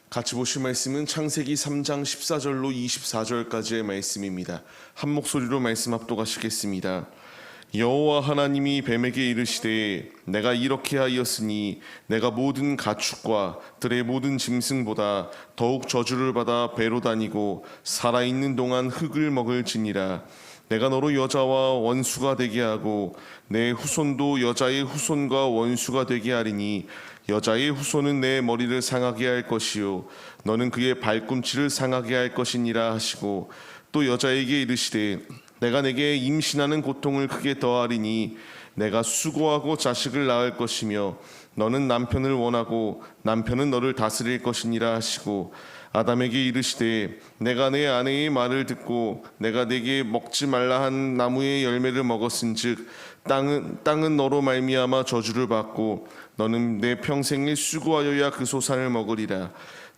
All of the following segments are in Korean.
같이 보실 말씀은 창세기 3장 14절로 24절까지의 말씀입니다. 한 목소리로 말씀 합독하시겠습니다. 여호와 하나님이 뱀에게 이르시되 내가 이렇게 하였으니 내가 모든 가축과 들의 모든 짐승보다 더욱 저주를 받아 배로 다니고 살아있는 동안 흙을 먹을지니라. 내가 너로 여자와 원수가 되게 하고 내 후손도 여자의 후손과 원수가 되게 하리니 여자의 후손은 내 머리를 상하게 할 것이요 너는 그의 발꿈치를 상하게 할 것이니라 하시고, 또 여자에게 이르시되 내가 내게 임신하는 고통을 크게 더하리니 내가 수고하고 자식을 낳을 것이며 너는 남편을 원하고 남편은 너를 다스릴 것이니라 하시고, 아담에게 이르시되 내가 내 아내의 말을 듣고 내가 내게 먹지 말라 한 나무의 열매를 먹었은즉 땅은 너로 말미암아 저주를 받고 너는 내 평생을 수고하여야 그 소산을 먹으리라.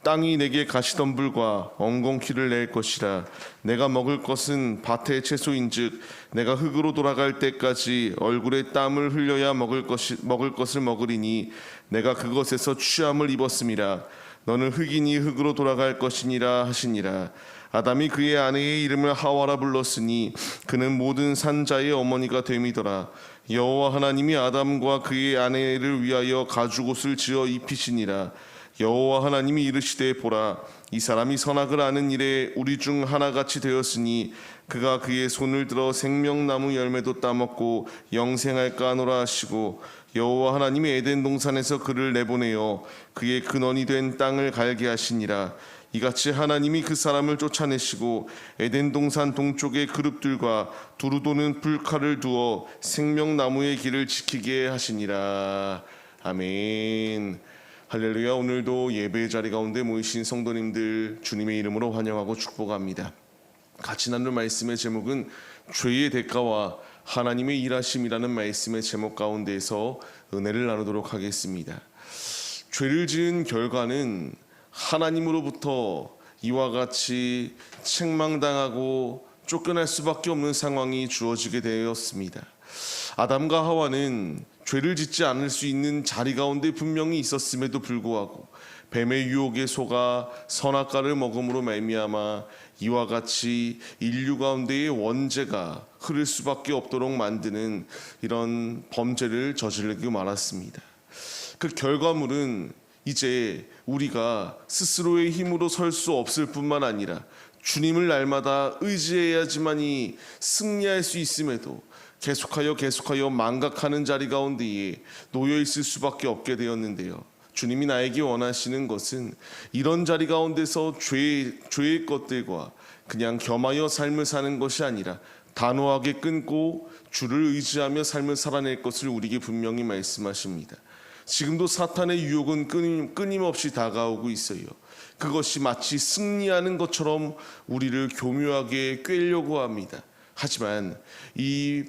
땅이 내게 가시덤불과 엉겅퀴를 낼 것이라. 내가 먹을 것은 밭의 채소인즉 내가 흙으로 돌아갈 때까지 얼굴에 땀을 흘려야 먹을 것을 먹으리니 내가 그것에서 취함을 입었음이라. 너는 흙이니 흙으로 돌아갈 것이니라 하시니라. 아담이 그의 아내의 이름을 하와라 불렀으니 그는 모든 산자의 어머니가 됨이더라. 여호와 하나님이 아담과 그의 아내를 위하여 가죽옷을 지어 입히시니라. 여호와 하나님이 이르시되 보라, 이 사람이 선악을 아는 일에 우리 중 하나같이 되었으니 그가 그의 손을 들어 생명나무 열매도 따먹고 영생할까 하노라 하시고, 여호와 하나님이 에덴 동산에서 그를 내보내어 그의 근원이 된 땅을 갈게 하시니라. 이같이 하나님이 그 사람을 쫓아내시고 에덴 동산 동쪽의 그룹들과 두루 도는 불칼을 두어 생명나무의 길을 지키게 하시니라. 아멘. 할렐루야. 오늘도 예배의 자리 가운데 모이신 성도님들 주님의 이름으로 환영하고 축복합니다. 같이 나눌 말씀의 제목은 죄의 대가와 하나님의 일하심이라는 말씀의 제목 가운데에서 은혜를 나누도록 하겠습니다. 죄를 지은 결과는 하나님으로부터 이와 같이 책망당하고 쫓겨날 수밖에 없는 상황이 주어지게 되었습니다. 아담과 하와는 죄를 짓지 않을 수 있는 자리 가운데 분명히 있었음에도 불구하고 뱀의 유혹에 속아 선악과를 먹음으로 말미암아 이와 같이 인류 가운데의 원죄가 흐를 수밖에 없도록 만드는 이런 범죄를 저지르고 말았습니다. 그 결과물은 이제 우리가 스스로의 힘으로 설 수 없을 뿐만 아니라 주님을 날마다 의지해야지만이 승리할 수 있음에도 계속하여 망각하는 자리 가운데에 놓여 있을 수밖에 없게 되었는데요. 주님이 나에게 원하시는 것은 이런 자리 가운데서 죄의 것들과 그냥 겸하여 삶을 사는 것이 아니라 단호하게 끊고 주를 의지하며 삶을 살아낼 것을 우리에게 분명히 말씀하십니다. 지금도 사탄의 유혹은 끊임없이 다가오고 있어요. 그것이 마치 승리하는 것처럼 우리를 교묘하게 꿰려고 합니다. 하지만 이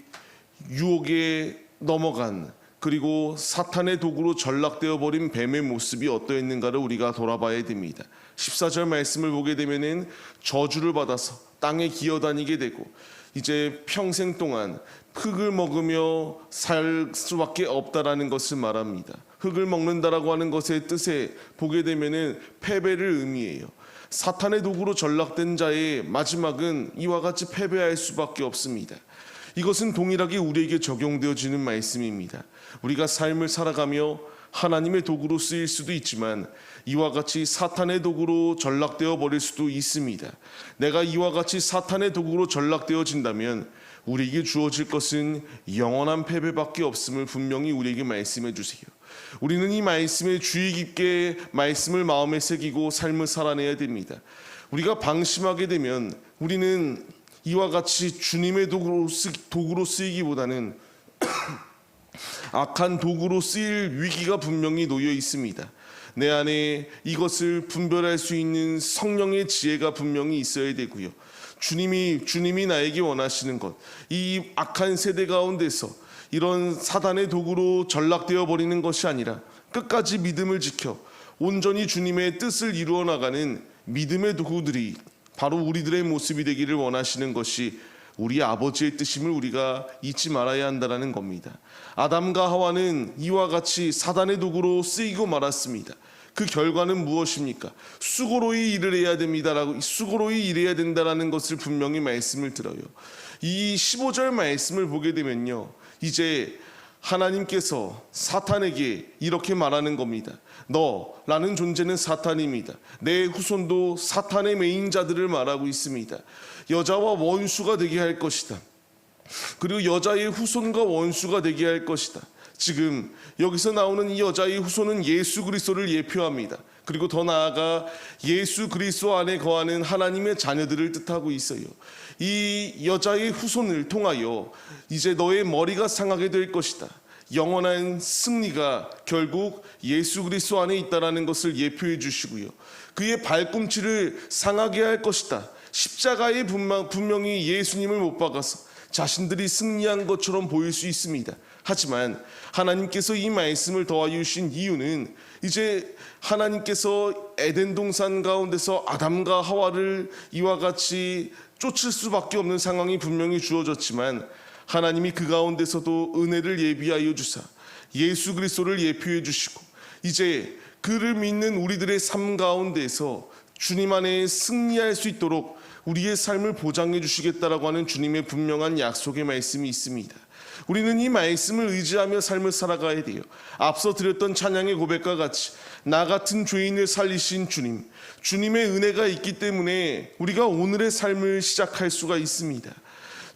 유혹에 넘어간, 그리고 사탄의 도구로 전락되어 버린 뱀의 모습이 어떠했는가를 우리가 돌아봐야 됩니다. 14절 말씀을 보게 되면은 저주를 받아서 땅에 기어다니게 되고 이제 평생 동안 흙을 먹으며 살 수밖에 없다라는 것을 말합니다. 흙을 먹는다라고 하는 것의 뜻에 보게 되면은 패배를 의미해요. 사탄의 도구로 전락된 자의 마지막은 이와 같이 패배할 수밖에 없습니다. 이것은 동일하게 우리에게 적용되어지는 말씀입니다. 우리가 삶을 살아가며 하나님의 도구로 쓰일 수도 있지만 이와 같이 사탄의 도구로 전락되어 버릴 수도 있습니다. 내가 이와 같이 사탄의 도구로 전락되어진다면 우리에게 주어질 것은 영원한 패배밖에 없음을 분명히 우리에게 말씀해 주세요. 우리는 이 말씀에 주의 깊게 말씀을 마음에 새기고 삶을 살아내야 됩니다. 우리가 방심하게 되면 우리는 이와 같이 주님의 도구로 쓰이기보다는 악한 도구로 쓰일 위기가 분명히 놓여 있습니다. 내 안에 이것을 분별할 수 있는 성령의 지혜가 분명히 있어야 되고요. 주님이 나에게 원하시는 것, 이 악한 세대 가운데서 이런 사단의 도구로 전락되어 버리는 것이 아니라 끝까지 믿음을 지켜 온전히 주님의 뜻을 이루어 나가는 믿음의 도구들이 바로 우리들의 모습이 되기를 원하시는 것이 우리 아버지의 뜻임을 우리가 잊지 말아야 한다는 겁니다. 아담과 하와는 이와 같이 사단의 도구로 쓰이고 말았습니다. 그 결과는 무엇입니까? 수고로이 일을 해야 됩니다라고, 수고로이 일해야 된다라는 것을 분명히 말씀을 들어요. 이 15절 말씀을 보게 되면요, 이제 하나님께서 사탄에게 이렇게 말하는 겁니다. 너라는 존재는 사탄입니다. 내 후손도 사탄의 매인자들을 말하고 있습니다. 여자와 원수가 되게 할 것이다. 그리고 여자의 후손과 원수가 되게 할 것이다. 지금 여기서 나오는 이 여자의 후손은 예수 그리스도를 예표합니다. 그리고 더 나아가 예수 그리스도 안에 거하는 하나님의 자녀들을 뜻하고 있어요. 이 여자의 후손을 통하여 이제 너의 머리가 상하게 될 것이다. 영원한 승리가 결국 예수 그리스도 안에 있다라는 것을 예표해 주시고요. 그의 발꿈치를 상하게 할 것이다. 십자가에 분명히 예수님을 못 박아서 자신들이 승리한 것처럼 보일 수 있습니다. 하지만 하나님께서 이 말씀을 더하여 주신 이유는 이제 하나님께서 에덴 동산 가운데서 아담과 하와를 이와 같이 쫓을 수밖에 없는 상황이 분명히 주어졌지만 하나님이 그 가운데서도 은혜를 예비하여 주사 예수 그리스도를 예표해 주시고 이제 그를 믿는 우리들의 삶 가운데서 주님 안에 승리할 수 있도록 우리의 삶을 보장해 주시겠다라고 하는 주님의 분명한 약속의 말씀이 있습니다. 우리는 이 말씀을 의지하며 삶을 살아가야 돼요. 앞서 드렸던 찬양의 고백과 같이 나 같은 죄인을 살리신 주님, 주님의 은혜가 있기 때문에 우리가 오늘의 삶을 시작할 수가 있습니다.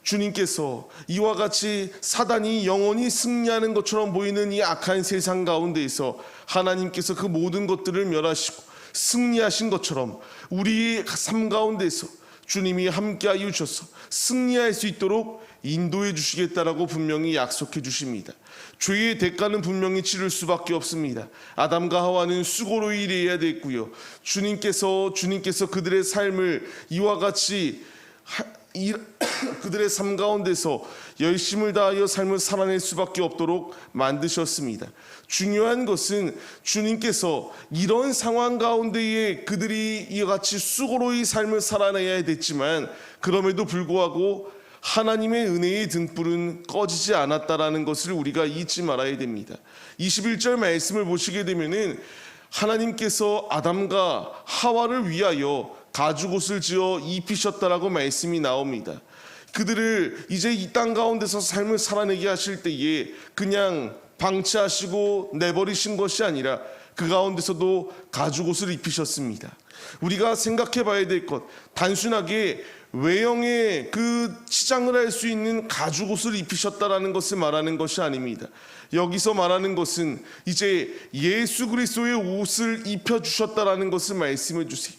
주님께서 이와 같이 사단이 영원히 승리하는 것처럼 보이는 이 악한 세상 가운데에서 하나님께서 그 모든 것들을 멸하시고 승리하신 것처럼 우리의 삶 가운데서 주님이 함께하여 주셔서 승리할 수 있도록 인도해 주시겠다라고 분명히 약속해 주십니다. 죄의 대가는 분명히 치를 수밖에 없습니다. 아담과 하와는 수고로 일해야 됐고요. 주님께서 그들의 삶을 이와 같이 그들의 삶 가운데서 열심을 다하여 삶을 살아낼 수밖에 없도록 만드셨습니다. 중요한 것은 주님께서 이런 상황 가운데에 그들이 이와 같이 수고로이 삶을 살아내야 됐지만 그럼에도 불구하고 하나님의 은혜의 등불은 꺼지지 않았다라는 것을 우리가 잊지 말아야 됩니다. 21절 말씀을 보시게 되면은 하나님께서 아담과 하와를 위하여 가죽옷을 지어 입히셨다라고 말씀이 나옵니다. 그들을 이제 이 땅 가운데서 삶을 살아내게 하실 때에 그냥 방치하시고 내버리신 것이 아니라 그 가운데서도 가죽옷을 입히셨습니다. 우리가 생각해 봐야 될 것, 단순하게 외형의 그 치장을 할 수 있는 가죽옷을 입히셨다라는 것을 말하는 것이 아닙니다. 여기서 말하는 것은 이제 예수 그리스도의 옷을 입혀주셨다라는 것을 말씀해 주세요.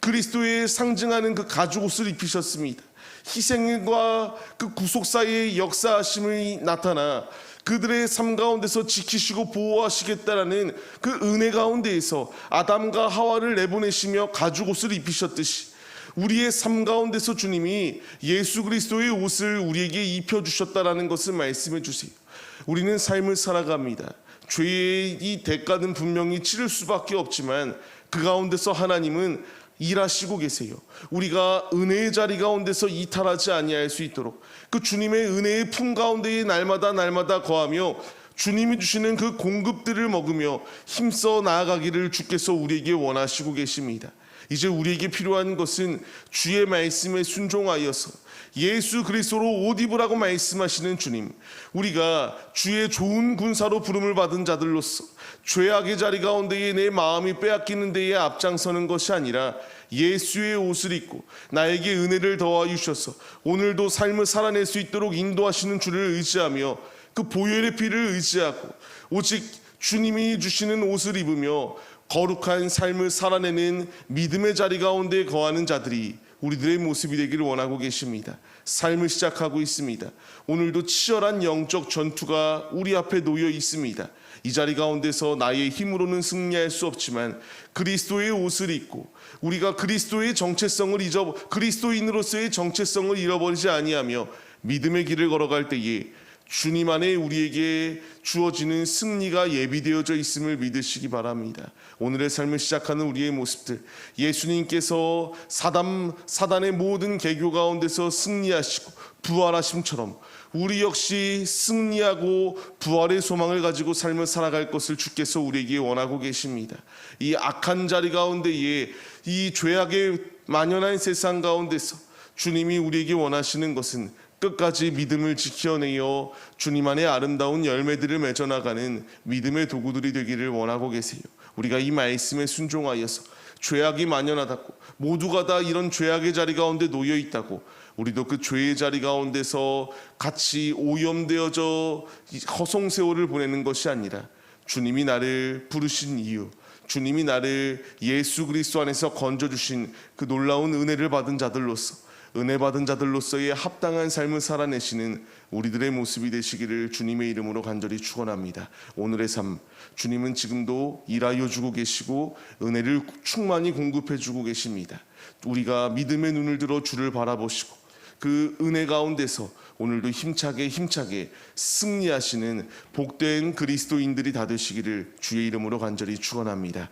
그리스도의 상징하는 그 가죽옷을 입히셨습니다. 희생과 그 구속사의 역사하심이 나타나 그들의 삶 가운데서 지키시고 보호하시겠다라는 그 은혜 가운데에서 아담과 하와를 내보내시며 가죽옷을 입히셨듯이 우리의 삶 가운데서 주님이 예수 그리스도의 옷을 우리에게 입혀주셨다라는 것을 말씀해 주세요. 우리는 삶을 살아갑니다. 죄의 이 대가는 분명히 치를 수밖에 없지만 그 가운데서 하나님은 일하시고 계세요. 우리가 은혜의 자리 가운데서 이탈하지 아니할 수 있도록 그 주님의 은혜의 품 가운데에 날마다 거하며 주님이 주시는 그 공급들을 먹으며 힘써 나아가기를 주께서 우리에게 원하시고 계십니다. 이제 우리에게 필요한 것은 주의 말씀에 순종하여서 예수 그리스도로 옷 입으라고 말씀하시는 주님, 우리가 주의 좋은 군사로 부름을 받은 자들로서 죄악의 자리 가운데에 내 마음이 빼앗기는 데에 앞장서는 것이 아니라 예수의 옷을 입고 나에게 은혜를 더하여 주셔서 오늘도 삶을 살아낼 수 있도록 인도하시는 주를 의지하며 그 보혈의 피를 의지하고 오직 주님이 주시는 옷을 입으며 거룩한 삶을 살아내는 믿음의 자리 가운데 거하는 자들이 우리들의 모습이 되기를 원하고 계십니다. 삶을 시작하고 있습니다. 오늘도 치열한 영적 전투가 우리 앞에 놓여 있습니다. 이 자리 가운데서 나의 힘으로는 승리할 수 없지만 그리스도의 옷을 입고 우리가 그리스도의 정체성을 그리스도인으로서의 정체성을 잃어버리지 아니하며 믿음의 길을 걸어갈 때에 주님 안에 우리에게 주어지는 승리가 예비되어져 있음을 믿으시기 바랍니다. 오늘의 삶을 시작하는 우리의 모습들, 예수님께서 사단의 모든 계교 가운데서 승리하시고 부활하심처럼 우리 역시 승리하고 부활의 소망을 가지고 삶을 살아갈 것을 주께서 우리에게 원하고 계십니다. 이 악한 자리 가운데에 이 죄악의 만연한 세상 가운데서 주님이 우리에게 원하시는 것은 끝까지 믿음을 지켜내어 주님 안에 아름다운 열매들을 맺어나가는 믿음의 도구들이 되기를 원하고 계세요. 우리가 이 말씀에 순종하여서 죄악이 만연하다고, 모두가 다 이런 죄악의 자리 가운데 놓여 있다고, 우리도 그 죄의 자리 가운데서 같이 오염되어져 허송세월을 보내는 것이 아니라 주님이 나를 부르신 이유, 주님이 나를 예수 그리스도 안에서 건져주신 그 놀라운 은혜를 받은 자들로서, 은혜 받은 자들로서의 합당한 삶을 살아내시는 우리들의 모습이 되시기를 주님의 이름으로 간절히 축원합니다. 오늘의 삶, 주님은 지금도 일하여 주고 계시고 은혜를 충만히 공급해 주고 계십니다. 우리가 믿음의 눈을 들어 주를 바라보시고 그 은혜 가운데서 오늘도 힘차게 승리하시는 복된 그리스도인들이 다 되시기를 주의 이름으로 간절히 축원합니다.